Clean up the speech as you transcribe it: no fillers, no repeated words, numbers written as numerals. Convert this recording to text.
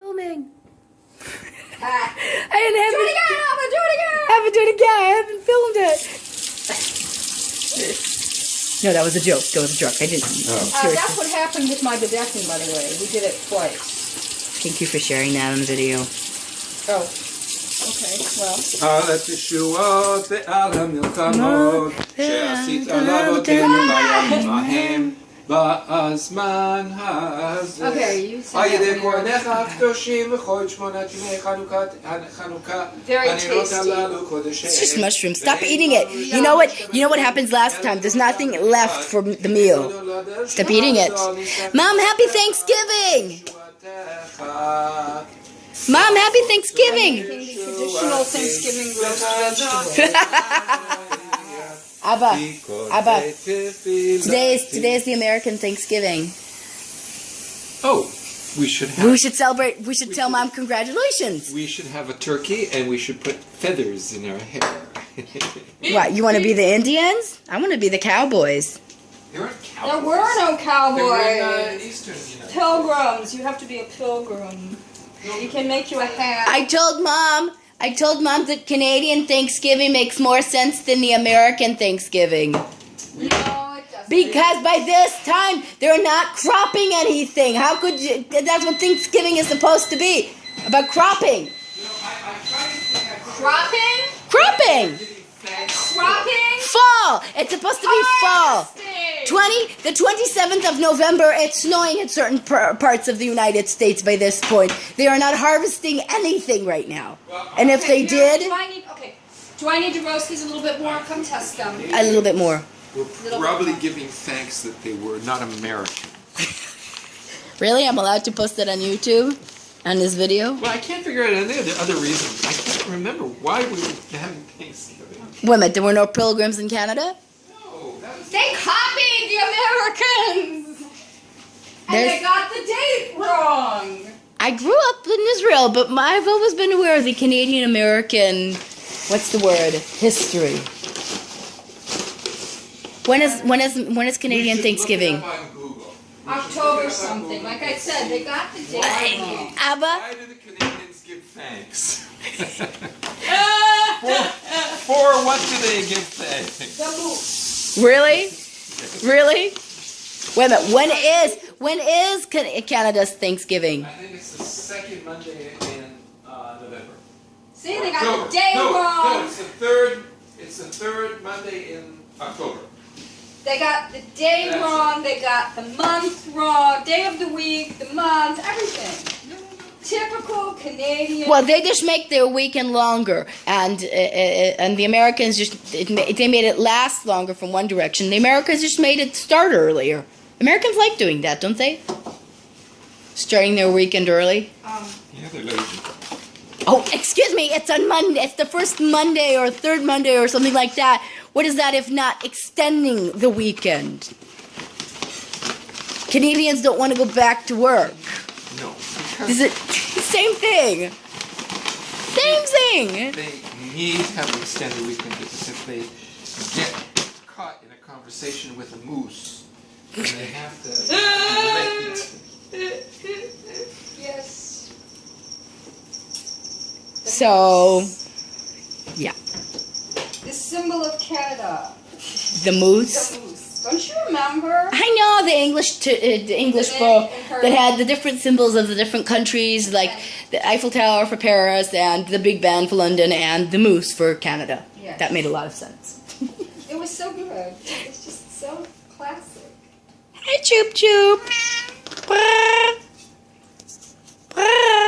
Filming. Ah. I didn't have Do it again! I'm gonna do it again! I haven't done it again. I haven't filmed it. No, that was a joke. That was a joke. I didn't. That's what happened with my bedecking, by the way. We did it twice. Thank you for sharing that on the video. Oh. Okay, well. על התשועות ועל המלחמות שעשית על אבותינו בימים ההם בזמן הזה. על ידי כהניך הקדושים וכל 8 ימי חנוכה הנרות הללו קודשי. It's just mushrooms. Stop eating it. You know what? You know what happens last time? There's nothing left from the meal. Stop eating it. Mom, happy Thanksgiving! Mom, happy Thanksgiving! Traditional Thanksgiving roast vegetables. Abba, today is the American Thanksgiving. Oh, we should celebrate. We should tell Mom congratulations. We should have a turkey and we should put feathers in our hair. What? You want to be the Indians? I want to be the cowboys. There aren't cowboys. There were no cowboys. There were in Eastern United Pilgrims. You have to be a pilgrim. You can make you a hat. I told Mom that Canadian Thanksgiving makes more sense than the American Thanksgiving. No, it doesn't. Because by this time, they're not cropping anything. How could you? That's what Thanksgiving is supposed to be. About cropping. Cropping? Cropping! Cropping? Fall! It's supposed to be fall. The 27th of November, it's snowing in certain parts of the United States by this point. They are not harvesting anything right now. And if they did... Do I need to roast these a little bit more? Come test them. A little bit more. We're probably giving thanks that they were not American. Really? I'm allowed to post it on YouTube? On this video? Well, I can't figure out any other reason. I can't remember why we were having Thanksgiving. Wait a minute, there were no pilgrims in Canada? They copied the Americans! And they got the date wrong! I grew up in Israel, but I've always been aware of the Canadian-American, what's the word, history. When is Canadian Thanksgiving? October something. Like I said, they got the date wrong. Abba? Why do the Canadians give thanks? For what do they give thanks? The moose. Really? Really? Wait a minute. When is Canada's Thanksgiving? I think it's the second Monday in November. See, they got the day wrong. No, it's the third Monday in October. They got the day wrong. They got the month wrong. Day of the week, the month, everything. Typical Canadian. Well, they just make their weekend longer, and the Americans they made it last longer from one direction. The Americans just made it start earlier. Americans like doing that, don't they? Starting their weekend early. Yeah, they're lazy. Oh, excuse me. It's on Monday. It's the first Monday or third Monday or something like that. What is that if not extending the weekend? Canadians don't want to go back to work. No. Is it same thing? Same thing. They need to have an extended weekend because if they get caught in a conversation with a moose, then they have to wait. Yes. So, yeah. The symbol of Canada. The moose. The moose. Don't you remember? I know the English book that had the different symbols of the different countries, like the Eiffel Tower for Paris and the Big Ben for London and the moose for Canada. Yes. That made a lot of sense. It was so good. It's just so classic. Hi, Choop Choop. Brr. Brr.